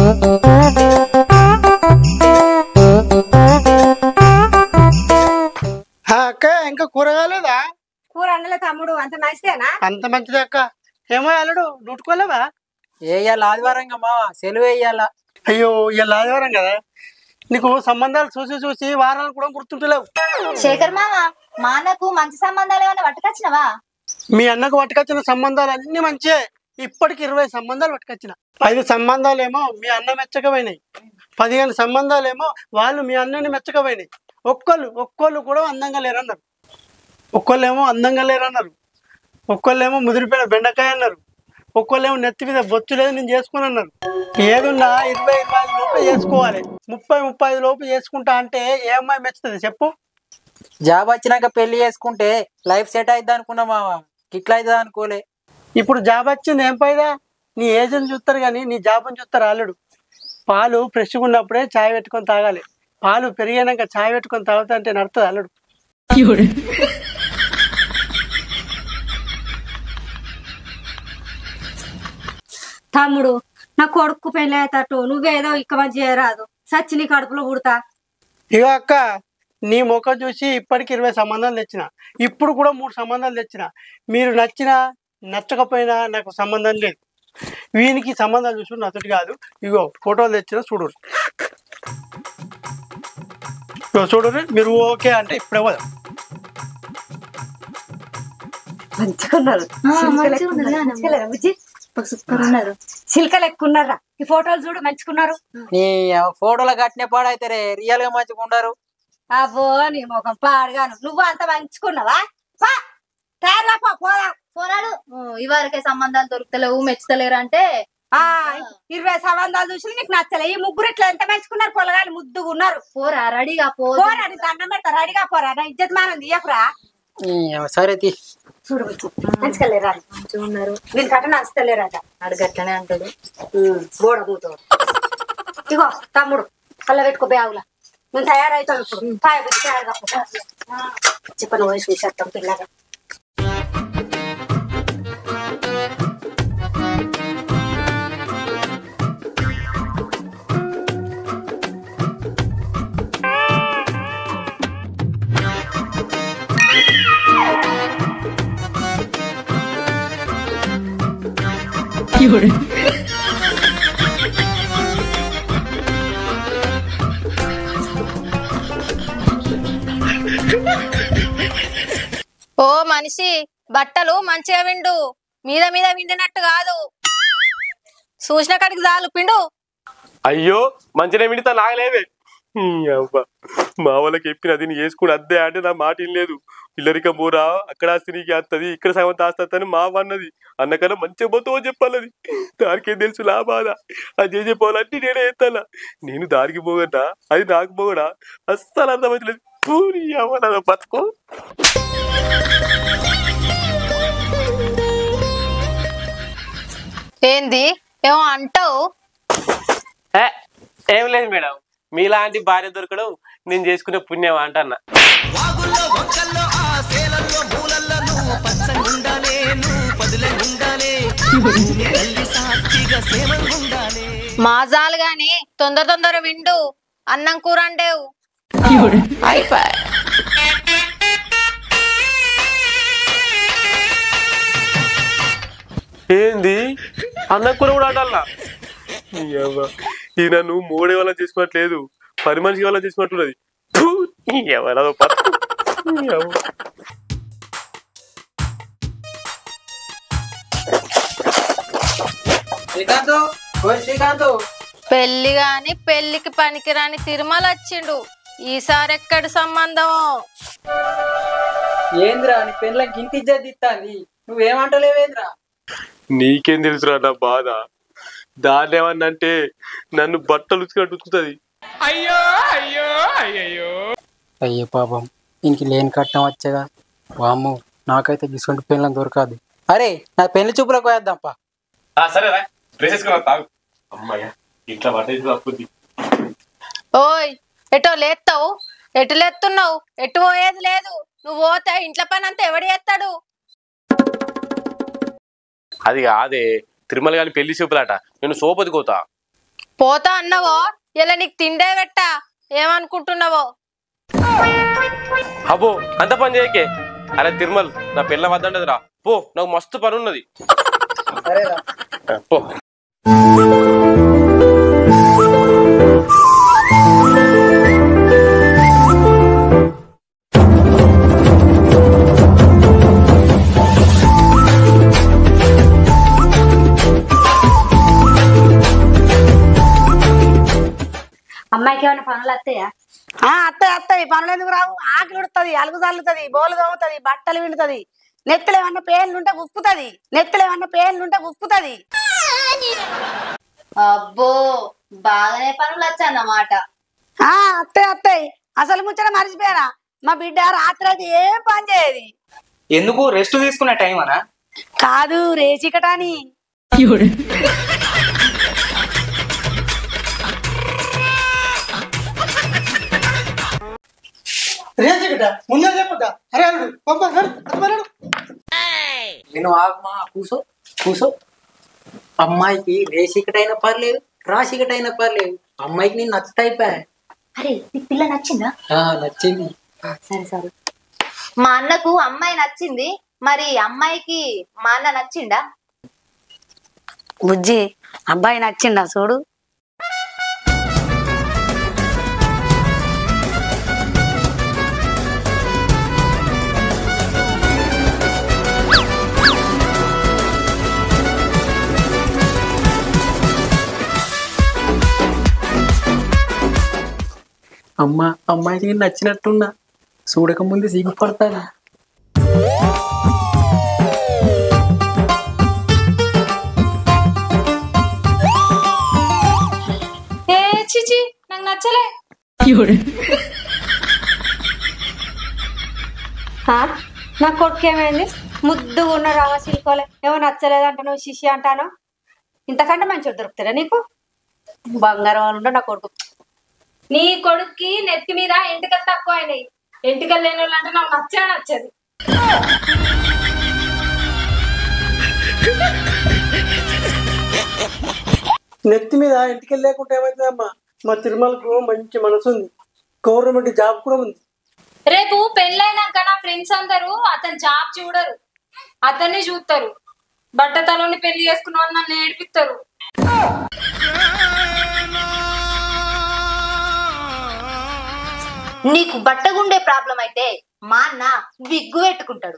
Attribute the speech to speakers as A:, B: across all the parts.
A: అక్క ఇంకా కూర కాలేదా?
B: కూర అన్నలే తమ్ముడు. అంత మంచిదేనా?
A: అంత మంచిదే అక్క. ఏమో అల్లుడు డుట్టుకోలేవా?
C: వేయాలి ఆదివారం మామ, సెలవు వేయాల.
A: అయ్యో ఇవాళ ఆదివారం కదా, నీకు సంబంధాలు చూసి చూసి వారాలు కూడా గుర్తుంటలేవు.
D: శేఖర్ మామ, మా అన్నకు మంచి సంబంధాలు ఏమన్నా పట్టుకొచ్చినవా?
A: మీ అన్నకు పట్టుకొచ్చిన సంబంధాలు అన్ని మంచియే. ఇప్పటికి 20 సంబంధాలు పట్టుకొచ్చిన. 5 సంబంధాలేమో మీ అన్న మెచ్చకపోయినాయి, 15 సంబంధాలేమో వాళ్ళు మీ అన్నని మెచ్చకపోయినాయి. ఒక్కళ్ళు కూడా అందంగా లేరన్నారు, ఒక్కళ్ళేమో అందంగా లేరన్నారు, ఒక్కళ్ళేమో ముదిరిపోయిన బెండకాయ అన్నారు, ఒక్కళ్ళేమో నెత్తి మీద బొచ్చు లేదు నేను చేసుకుని అన్నారు. ఏదున్నా 20-25 లోపు చేసుకోవాలి. 30-35 లోపు చేసుకుంటా అంటే ఏ అమ్మాయి మెచ్చుతుంది చెప్పు?
C: జాబ్ వచ్చినాక పెళ్లి చేసుకుంటే లైఫ్ సెట్ అయిద్ది అనుకున్నా మామ, ఇట్లా అవుతుంది అనుకోలే.
A: ఇప్పుడు జాబ్ వచ్చింది ఏం పైదా? నీ ఏజ్ని చూస్తారు కానీ నీ జాబ్ని చూస్తారు అల్లుడు. పాలు ఫ్రెష్గా ఉన్నప్పుడే చాయ్ పెట్టుకొని తాగాలి. పాలు పెరిగాక చాయ్ పెట్టుకొని తాగుతా అంటే నడుతుంది అల్లుడు.
B: తమ్ముడు, నా కొడుకు పెళ్ళి అయ్యేటట్టు నువ్వేదో ఇక్క మంచి చేయరాదు, సచ్చి నీ కడుపులో పుడతా.
A: ఇగో అక్క, నీ ముఖం చూసి ఇప్పటికి 20 సంబంధాలు తెచ్చిన, ఇప్పుడు కూడా 3 సంబంధాలు తెచ్చిన. మీరు నచ్చినా నచ్చకపోయినా నాకు సంబంధం లేదు. వీనికి సంబంధాలు చూసి నాతోటి కాదు. ఇగో ఫోటోలు తెచ్చిన చూడు, చూడు. మీరు ఓకే అంటే ఇప్పుడే పోదాం.
B: మంచిగున్నారు,
D: సూపర్ ఉన్నారు.
B: సిల్కలు ఎక్కున్నారా? ఈ ఫోటోలు చూడు మంచుకున్నారు.
C: నీ ఫోటోలో కట్టిన పాడైతే రియల్ గా మంచిగా ఉండరు.
B: అబ్బో నీ ముఖం పాడుగాను. నువ్వు అంత మంచుకున్నావా? తయారుగా పోదాం.
D: పోరాడు, ఇవరకే సంబంధాలు దొరుకుతలేవు, మెచ్చుతలేరు అంటే
B: 20 సంబంధాలు చూసి నీకు నచ్చలే. ఈ ముగ్గురు ఇట్లా ఎంత మంచుకున్నారు, పొలగాలి ముద్దుగా ఉన్నారు.
D: పోరా, రెడీగా
B: పోరా, నీ దండం పెడతా, రెడీగా పోరా. నా ఇజ్జత్ మానం తీయకురా.
C: సరే తీ.
B: చూడు మంచిగా లేరా?
D: మంచిగా ఉన్నారు.
B: వీళ్ళు కట్ట నచ్చలేరట.
D: అడుగట్లనే అంటాడు.
B: గోడ కూతో ఇగో తమ్ముడు కళ్ళ పెట్టుకో బ్యాగులా. నేను తయారైతాను ఇప్పుడు. చెప్పను వయసు చేస్తాం పిల్లగా.
E: ఓ మనిషి, బట్టలు మంచిగా విండు, మీద మీద విండినట్టు కాదు. చూసిన కాడికి చాలు పిండు.
F: అయ్యో మంచిగా విండితే నాగలేవే. మా వాళ్ళకి చెప్పిన అది వేసుకుని అద్దే అంటే నా మాట లేదు. ఇల్లరిక బోరా అక్కడ ఆస్తి నీకు వస్తుంది, ఇక్కడ సగం ఆస్తి అని మా అన్నది. అన్నకన్నా మంచిగా పోతావు చెప్పాలది. దానికేం తెలుసు నా బాధ. అది చెప్పాలంటే నేనే ఎత్తాలా. నేను దానికి పోగడా, అది నాకు పోగడా, అస్సలు అర్థమవుతలేదు. పూరి అవ్వదా బతుకు.
E: ఏంది ఏమో అంటావు?
F: ఏం లేదు మేడం, మీలాంటి భార్య దొరకడం నేను చేసుకునే పుణ్యం అంటన్నా.
E: మాజాలు గాని తొందర విండు. అన్నం కూర అండేవు.
F: ఏంది అన్నం కూర కూడా అంటాలా? ఈ నన్ను మూడే వాళ్ళ చేసుకున్నట్లేదు, 10 మనిషి వాళ్ళ చేసుకున్నట్టున్నది. ఎవరదో
E: పెళ్లి గాని పెళ్లికి పనికిరాని తిరుమల వచ్చిండు. ఈసారి ఎక్కడి సంబంధం?
C: ఏంద్రా నీ పెళ్ళకి ఇంటి ఇజ్జత్ ఇస్తాంది, నువ్వేమంటలేవేంద్రా?
F: నీకేం తెలుసురా నా బాధ. దాన్ని ఏమన్నంటే నన్ను బట్టలు ఉతుకున్నట్టు ఉతుకుతుంది.
C: అయ్యో పాపం, ఇంక లేని కట్నం వచ్చేగా. వామ్మో, నాకైతే తీసుకుంటే పెళ్ళం దొరకదు. అరే నా పెళ్లి చూపులకు పోయేద్దాంపా.
F: సరేరా అమ్మాయ్యా ఇంట్లో పట్టింది.
E: ఓయ్ ఎటో లేస్తావు? ఎటు లేస్తున్నావు? ఎటు పోయేది లేదు. నువ్వు పోతే ఇంట్లో పని అంతా ఎవడు చేస్తాడు?
F: అది కాదే, తిరుమల గాని పెళ్లి చూపులాట, నేను సోపతి కోతా.
E: పోతా అన్నవో ఇలా నీకు తిండే పెట్టా ఏమనుకుంటున్నావో?
F: అబ్బో అంత పని చేయకే. అరే తిరుమల్ నా పిల్ల వద్దంటదిరా పో, నాకు మస్తు పని ఉన్నది. పో.
B: అమ్మాయికి ఏమైనా పనులు వస్తాయా?
G: అత్తయ్య పనులు ఎందుకు రావు? ఆకలి ఉడుతుంది, అలుగు చల్లుతుంది, బోలు తోముతుంది, బట్టలు విండుతుంది, నెత్తులేమన్నా పేర్లుంటే ఉప్పుతుంది.
D: అబ్బో బాగానే పనులు వచ్చాన్నమాట.
G: అత్తయ్య అసలు ముచ్చట మర్చిపోయారా? మా బిడ్డ రాత్రి అయితే ఏం పని చేయదు.
C: ఎందుకు రెస్ట్ తీసుకునే టైం అనా?
G: కాదు, రేచికటాని.
A: రేచికట ముందే చెప్పొద్దా? అరే అల్లుడు
C: నేను ఆగమా, కూసో. అమ్మాయికి రేసికటైనా పర్లేదు, రాసికటైనా పర్లేదు, అమ్మాయికి నేను నచ్చుతాయిపోయా.
D: అరే నీ పిల్ల నచ్చిందా?
C: నచ్చింది.
D: సరే. మా అన్నకు అమ్మాయి నచ్చింది, మరి అమ్మాయికి మా అన్న నచ్చిండా?
G: బుజ్జి అబ్బాయి నచ్చిండా చూడు.
C: అమ్మాయికి నచ్చినట్టున్నా, చూడక ముందు సిగ్గుపడతాను.
E: చిచి నాకు నచ్చలే.
B: నా కొడుకు ఏమైంది? ముద్దుగా ఉన్న రామ సిల్కోలే ఏమో నచ్చలేదంటాను, శిష్య అంటాను. ఇంతకంటే మంచిగా దొరుకుతారా నీకు? బంగారం వాళ్ళు నా కొడుకు.
E: నీ కొడుక్కి నెత్తి మీద ఎంటికలు తక్కువ అయినాయి. ఎంటికలు లేని వాళ్ళు అంటే నాకు నచ్చదు.
A: నెత్తి మీద ఇంటికి లేకుంటే ఏమైతుందమ్మా? మా తిరుమలకు మంచి మనసు ఉంది, గవర్నమెంట్ జాబ్ కూడా ఉంది.
E: రేపు పెళ్ళైనాక నా ఫ్రెండ్స్ అందరూ అతని జాబ్ చూడరు, అతన్ని చూస్తారు. బట్టతలోని పెళ్లి చేసుకున్న వాళ్ళు నన్ను ఏడిపిస్తారు.
D: నీకు బట్టగుండే ప్రాబ్లం అయితే మా అన్న విగ్గు పెట్టుకుంటాడు.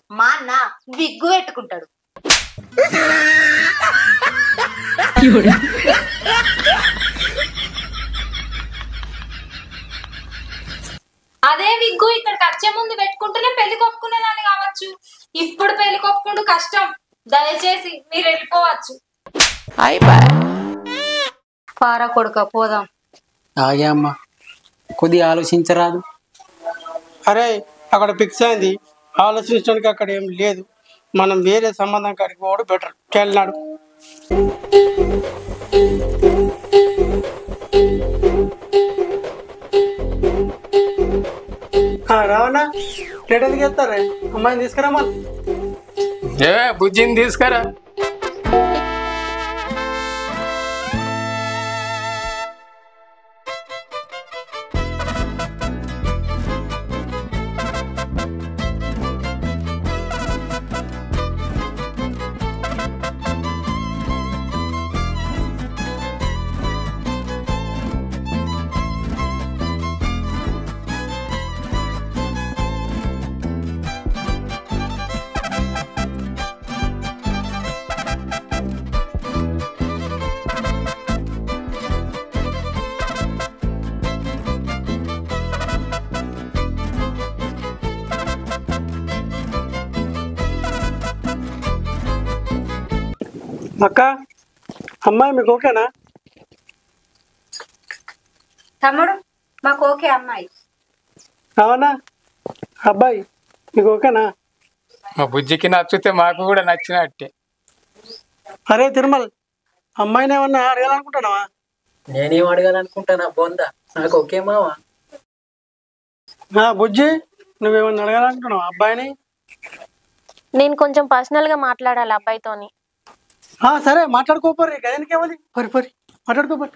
E: అదే విగ్గు ఇక్కడికి వచ్చే ముందు పెట్టుకుంటేనే పెళ్లి కొప్పుకునేదాన్ని కావచ్చు. ఇప్పుడు పెళ్లి కొప్పుకుంటూ కష్టం. దయచేసి మీరు వెళ్ళిపోవచ్చు.
B: పారా కొడుక పోదాం.
C: ఆగే అమ్మా, కొద్దిగా ఆలోచించరాదు.
A: అరే అక్కడ ఫిక్స్ అయింది, ఆలోచించడానికి అక్కడ ఏం లేదు. మనం వేరే సంబంధం కాడికి పోవడం బెటర్. వెళ్ళినాడు రావన్నా, ప్లేట్ ఎందుకు వెళ్తారా? అమ్మాయిని తీసుకురామా.
C: బుజ్జిని తీసుకురా.
A: అక్క, అమ్మాయి మీకు ఓకేనా?
B: తమ్ముడు మాకు ఓకే అమ్మాయి.
A: అవునా అబ్బాయి మీకు ఓకేనా?
C: మా బుజ్జికి నచ్చితే మాకు కూడా నచ్చినట్టే.
A: అరే తిరుమల్, అమ్మాయిని ఏమన్నా అడగాలనుకుంటున్నావా?
C: నేనేం అడగాలనుకుంటానా బొందా, నాకు ఓకే మావా.
A: బుజ్జి, నువ్వేమన్నా అడగాలనుకుంటున్నావా అబ్బాయిని?
E: నేను కొంచెం పర్సనల్ గా మాట్లాడాలి అబ్బాయితోని.
A: సరే మాట్లాడుకోపోరు, గదానికి ఏమది, పరి మాట్లాడుకోపోరు.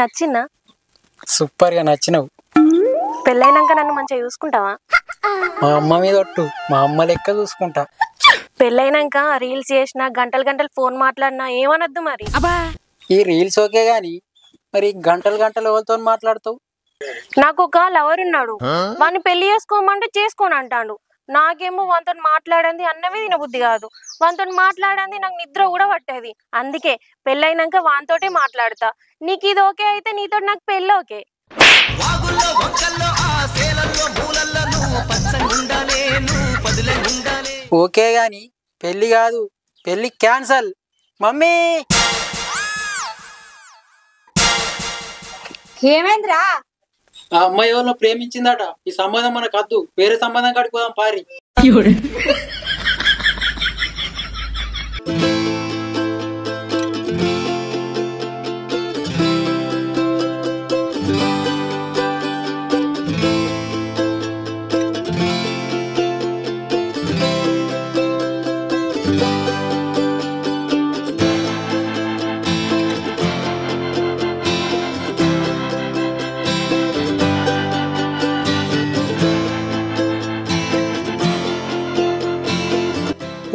H: నచ్చిందా?
C: సూపర్ గా నచ్చినావు.
H: పెళ్ళైనాక నన్ను మంచిగా చూసుకుంటావా?
C: మా అమ్మ మీద ఒట్టు, మా అమ్మ లెక్క చూసుకుంటా.
H: పెళ్ళైనాక రీల్స్ చేసినా గంటలు గంటలు ఫోన్ మాట్లాడినా ఏమనొద్దు మరి.
C: ఈ రీల్స్ ఓకే గాని మరి గంటలు గంటలు ఎవరితో మాట్లాడతావు?
H: నాకు ఒక లవర్ ఉన్నాడు, వాడిని పెళ్లి చేసుకోమంటే చేసుకోని అంటాడు. నాకేమో వానితో మాట్లాడింది అన్నమే తినబుద్ధి కాదు, వానితో మాట్లాడింది నాకు నిద్ర కూడా పట్టేది. అందుకే పెళ్ళైనాక వానితోటే మాట్లాడతా. నీకు ఇది ఓకే అయితే నీతో నాకు పెళ్ళి ఓకే.
C: ఓకే గాని పెళ్లి కాదు, పెళ్లి క్యాన్సల్. మమ్మీ
B: ఏమైందిరా?
C: ఆ అమ్మాయి ఎవరినో ప్రేమించిందట. ఈ సంబంధం మనకు వద్దు, వేరే సంబంధం కడుపుదాం పారి.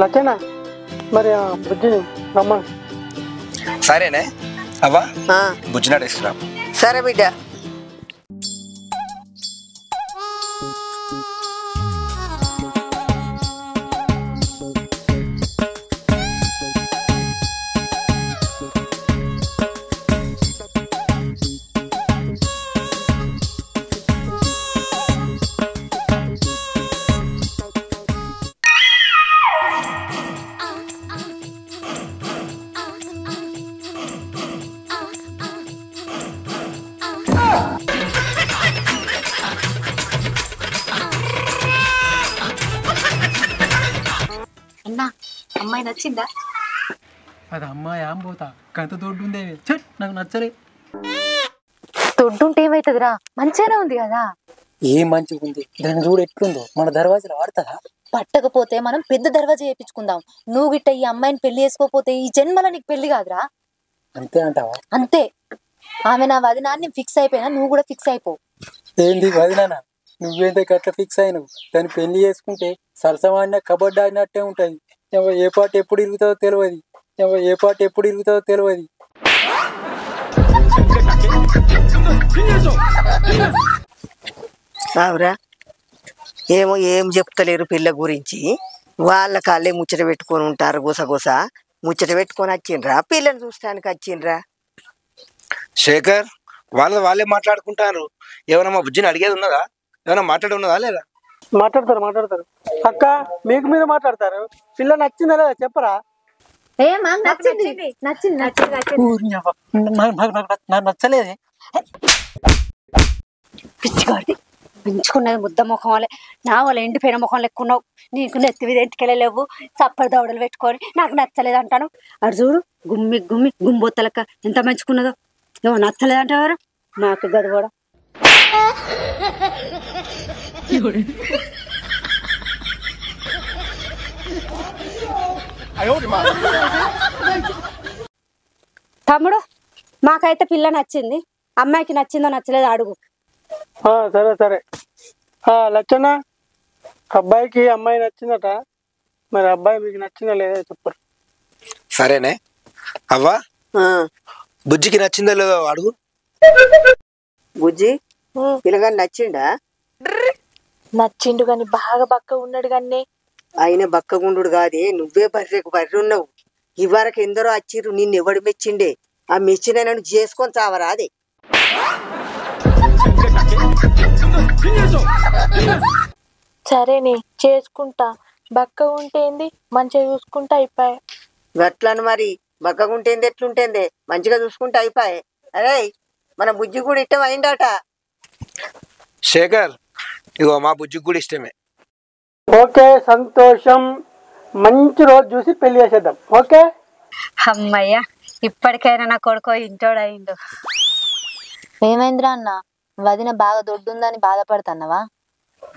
A: లచ్చనా మరి ఆ బుజ్జిని రమ్మను.
I: సరేనే అవ్వా, బుజ్జినాడు ఇస్తున్నా.
G: సరే బిడ్డ.
D: అన్నా అమ్మాయి నచ్చిందా?
C: అది అమ్మాయి ఆం పోతా కంత తోడు ఉండేవి. చట్ నాకు నచ్చలే.
D: తొడ్డుంటే ఏమైతుందిరా, మంచిగానే ఉంది కదా.
C: ఏం మంచిగా ఉంది, దాన్ని చూడు ఎట్లుందో. మన దర్వాజాలు వాడతారా?
D: పట్టకపోతే మనం పెద్ద దర్వాజా చేయించుకుందాం. నువ్వు గిట్ట ఈ అమ్మాయిని పెళ్లి చేసుకోపోతే ఈ జన్మలో నీకు పెళ్లి కాదురా.
C: అంతే అంటావా?
D: అంతే. ఆమె నా వదినా, నేను ఫిక్స్ అయిపోయినా, నువ్వు కూడా ఫిక్స్ అయిపో.
C: ఏంది వదినానా? నువ్వేంత గట్ల ఫిక్స్ అయినావు? దాన్ని పెళ్లి చేసుకుంటే సరసమాడినా కబడ్డీ ఆడినట్టే ఉంటది. ఏ పాట ఎప్పుడు ఇరుగుతుందో తెలియదు, ఏ పాట ఎప్పుడు ఇరుగుతుందో తెలియదు.
G: అవురా, ఏమో ఏం చెప్తలేరు పిల్ల గురించి. వాళ్ళ కాళ్ళే ముచ్చట పెట్టుకొని ఉంటారు, గుసగుస ముచ్చట పెట్టుకొని వచ్చిండ్రా, పిల్లని చూస్తానికి వచ్చిండ్రా.
I: శేఖర్, వాళ్ళే మాట్లాడుకుంటారు. ఏమైనా మా బుజ్జిని అడిగేది ఉన్నదా? ఏమైనా మాట్లాడి ఉన్నదా లేదా?
A: మాట్లాడతారు. అక్క మీకు మీద మాట్లాడతారు. పిల్ల నచ్చిందా లేదా చెప్పరా?
D: నచ్చింది నచ్చింది నచ్చింది.
C: నాకు నచ్చలేదే.
B: పిచ్చిగాడి పెంచుకున్నది ముద్ద ముఖం వాళ్ళే, నా వాళ్ళ ఎండిపోయిన ముఖం లెక్కున్నావు. నీకు నెత్తి మీద ఎంటికెళ్ళలేవు, చప్పటి దవడలు పెట్టుకొని నాకు నచ్చలేదు అంటాను. అటు చూడు గుమ్మి గుంబొత్తలక్క ఎంత మంచుకున్నదో. ఏమో నచ్చలేదంటావారు నాకు గది కూడా. తమ్ముడు, మాకైతే పిల్ల నచ్చింది, అమ్మాయికి నచ్చిందో నచ్చలేదో అడుగు.
A: సరే. లచ్చన్న, అబ్బాయికి అమ్మాయి నచ్చిందట, మరి అబ్బాయి మీకు నచ్చిందా లేదా చెప్పరు.
I: సరేనే అవ్వా, బుజ్జికి నచ్చిందో లేదో అడుగు.
G: బుజ్జి పిల్లగాని నచ్చిండా?
H: నచ్చిండు గాని బాగా బక్క ఉన్నాడు గానే.
G: ఆయన బక్కగుండు కాదే, నువ్వే బర్రె ఉన్నావు. ఇవరకు ఎందరో వచ్చిర్రు, నిన్ను ఎవడు మెచ్చిండే? ఆ మెచ్చిన నన్ను చేసుకొని చావరా అదే.
H: సరేనే చేసుకుంటా, బక్క ఉంటేంది మంచిగా చూసుకుంటా అయిపోయా.
G: గట్లను మరి, బక్కగుంటేంది ఎట్లుంటేందే, మంచిగా చూసుకుంటే అయిపోయే. అరే మన బుజ్జి కూడా ఇష్టం అయిందట.
I: శేఖర్, ఇగో మా బుజ్జికి కూడా ఇష్టమే.
A: ఓకే, సంతోషం. మంచి రోజు చూసి పెళ్లి చేసేద్దాం. ఓకే.
B: అమ్మయ్య, ఇప్పటికైనా నా కొడుకో ఇంటోడయిండు.
D: ఏమైందిరా అన్న, వదిన బాగా దొడ్డుందని బాధపడుతున్నావా?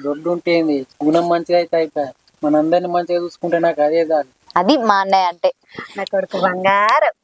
C: దొడ్డు ఉంటేంది, గుణం మంచిగా అయితే అయిపోయా. మనందరిని మంచిగా చూసుకుంటే నాకు అదే చాలు.
D: అది మా అన్నయ్య అంటే.
B: నా కొడుకు బంగారం.